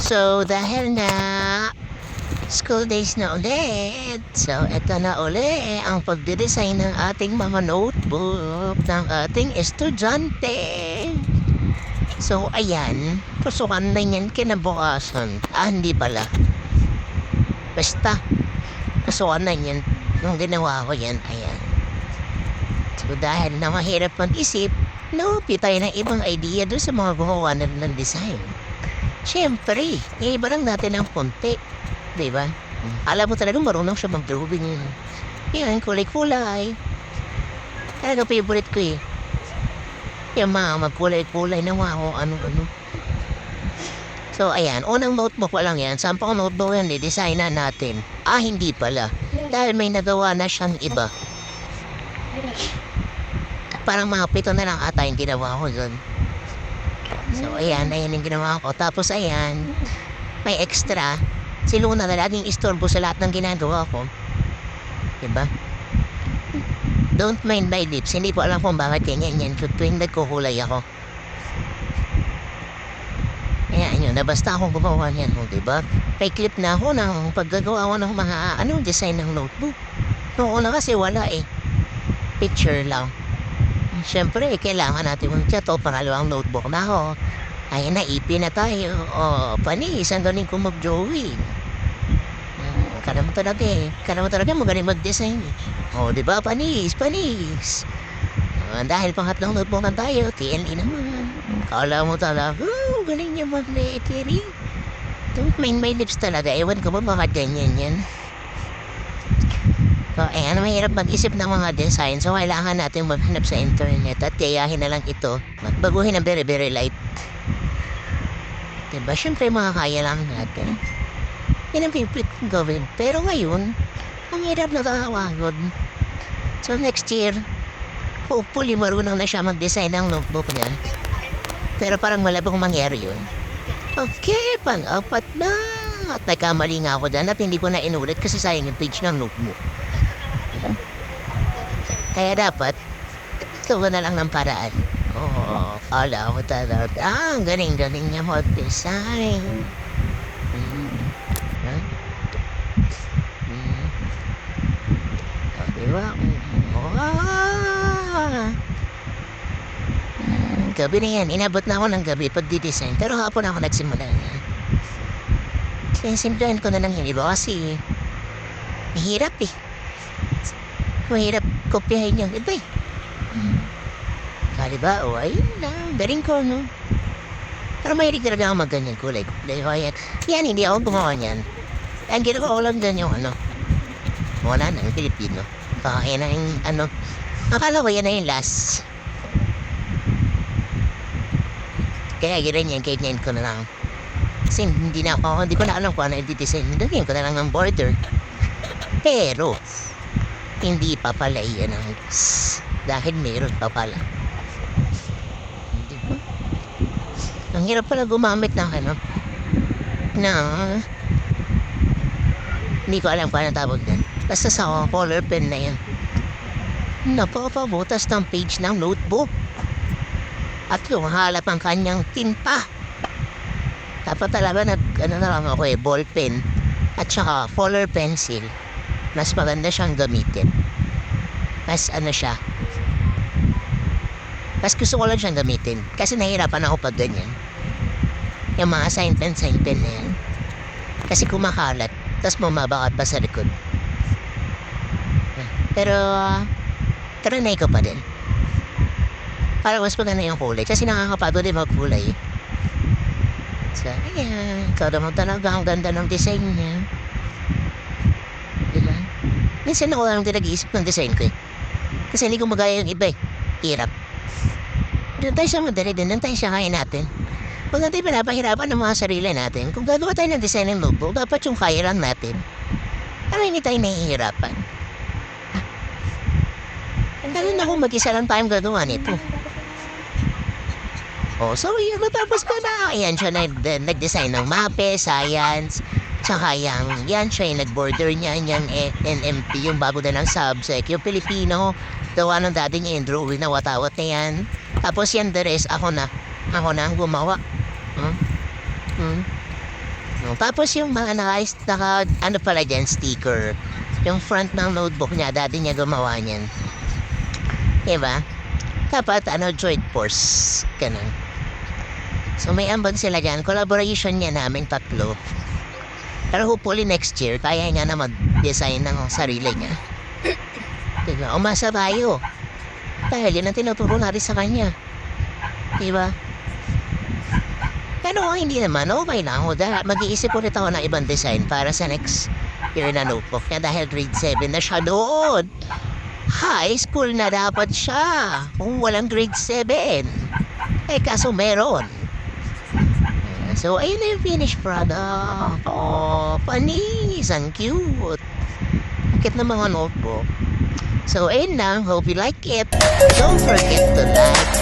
So, dahil na school days na ulit, so eto na uli ang pagdidesign ng ating mga notebook ng ating estudyante. So, ayan, pusukan na yan kinabukasan. Hindi pala. Basta, pusukan na yan. Nung ginawa ko yan, ayan. So, dahil na mahirap mag-isip, naupi tayo ng ibang idea doon sa mga gumawa na ng design. Siyempre, iba lang natin ang konti. Diba? Alam mo talagang marunong siya mag-drawing. Yan, kulay-kulay. Talaga favorite ko eh. Yung mga magkulay-kulay na mga kung ano-ano. So, ayan. Unang notebook pa lang yan. Sampang notebook yan, design na natin. Hindi pala. Dahil may nagawa na siyang iba. Parang mga 7 na lang ata yung ginawa ko dun. So, ayan yung ginawa ko. Tapos, ayan, may extra. Si Luna na laging istorbo sa lahat ng ginagawa ko. Diba? Don't mind my lips. Hindi ko alam kung bakit ganyan yan. Tuwing nagkukulay ako. Ayan yun. Nabasta akong gumawa niyan. Diba? May clip na ako ng paggagawa ko ng mga design ng notebook. Noong una kasi wala eh. Picture lang. Siyempre, kailangan natin mag-chat o pangalawang notebook na ako. Ayan na, ipin na tayo. Panis, ang galing ko mag-drawing. Kala mo talaga eh. Kala mo talaga magaling mag-design eh. Diba? Panis. Dahil pangatlong notebook na tayo, TLE naman. Kala mo talaga, galing niya mag-lettering. Don't mind my lips talaga. Ewan ko ba bakit ganyan yan. So, ayan, mahirap mag-isip ng mga design. So, kailangan natin maghanap sa internet at gayahin na lang ito. Magbaguhin ng very, very light. Diba? Siyempre, makakaya lang natin. Yan ang favorite kong gawin. Pero ngayon, ang hirap na kakawagod. So, next year, hopefully, marunong na siya mag-design ng notebook niya. Pero parang malabang mangyari yun. Okay, pang-apat na. At nagkamali nga ako dyan at hindi ko na inulit kasi sayang yung page ng notebook. Kaya dapat, tuwa na lang ng paraan. Kala ko talaga. Ang galing-galing niya mag-design. Diba? Gabi na yan. Inabot na ako ng gabi pag-design. Pero hapon ako nagsimula yan. Simplahan ko na lang yung iba kasi mahirap eh. Mahirap kopyahin yung iba eh. Diba? Ayun lang. Galing ko, no? Pero mahilig talaga ako mag-ganyan kulay-kulay. Yan, hindi ako gumawa niyan. Ang ginawa ko lang dyan yung wala na, yung Pilipino. Kaya na yung akala ko yan na yung last. Kaya ganyan ko na lang. Kasi hindi ko na alam kung ano i-design. Dagyan ko na lang ng border. Pero, hindi pa pala iyan ang dahil meron pa pala. Diba? Ang hirap pala gumamit ng hindi ko alam kung ano tawag din. Basta sa color pen na yan. Napapabutas ng page ng notebook. At lumahalap ang kanyang tinta. Dapat talaga na lang ako ball pen at saka color pencil. Mas maganda siyang gamitin. Mas siya. Mas gusto ko lang siyang gamitin. Kasi nahihirapan ako pag ganyan. Yung mga sign pen na yan. Kasi kumakalat. Tapos bumabakat pa sa likod. Pero, trinay ko pa din. Para mas maganda yung kulay. Kasi nakakapagod din magkulay. So, ayan. Ikaw naman talaga. Ang ganda ng design niya. Diba? Minsan ako lang din nag-iisip ng design ko eh. Kasi hindi ko magaya yung iba eh. Hirap. Doon tayo sa madali din. Doon tayo sa kaya natin. Huwag natin pinapahirapan ng mga sarili natin. Kung gagawa tayo ng design ng notebook, dapat yung kaya lang natin. Para hindi tayo nahihirapan. Ganun ako mag-isa lang tayong gagawa nito. So yun, matapos ko na. Ayan siya nag-design ng mape, science, tsaka yan siya yung nag-border niya, yung NMP, yung bago na ng subject, yung Pilipino, gawa ng dati niya yung drawing na watawat na yan. Tapos yan the rest, ako na ang gumawa. No, tapos yung mga ano pala dyan, sticker. Yung front ng notebook niya, dati niya gumawa niyan. Diba? Dapat, Droid Force. Ganun. So, may ambag sila dyan. Collaboration niya namin tatlo. Pero hopefully next year, kaya niya na mag-design ng sarili niya. Diba? Umasa tayo. Dahil yun ang tinuturo natin sa kanya. Diba? Pero hindi naman, okay lang. Mag-iisip ulit ako ng ibang design para sa next year na notebook niya dahil grade 7 na siya doon. High school na dapat siya kung walang grade 7. Eh kaso meron. So ayun na yung finished product. Oh, panis. Ang cute. Cute na mga notebook. So ayun lang. Hope you like it. Don't forget to like,